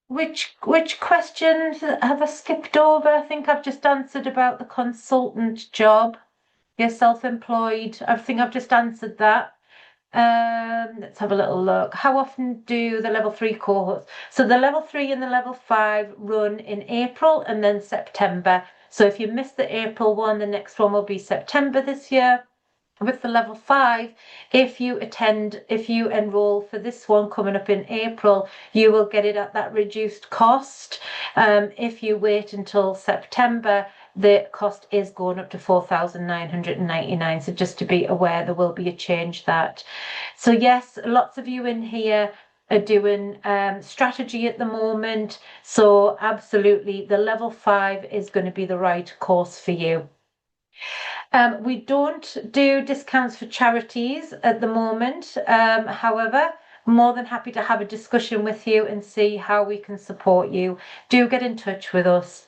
which questions have I skipped over? I think I've just answered about the consultant job. You're self-employed. I think I've just answered that. Let's have a little look. How often do the level 3 cohorts? So the level 3 and the level 5 run in April and then September. So if you miss the April one, the next one will be September this year. With the level 5, if you enroll for this one coming up in April, you will get it at that reduced cost. If you wait until September, the cost is going up to 4,999. So just to be aware, there will be a change that. So yes, lots of you in here are doing strategy at the moment. So absolutely, the level 5 is going to be the right course for you. We don't do discounts for charities at the moment. However, more than happy to have a discussion with you and see how we can support you. Do get in touch with us.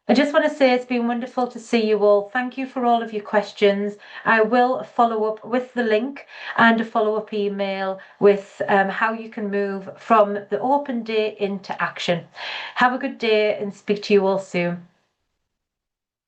I just want to say it's been wonderful to see you all. Thank you for all of your questions. I will follow up with the link and a follow-up email with how you can move from the open day into action. Have a good day and speak to you all soon.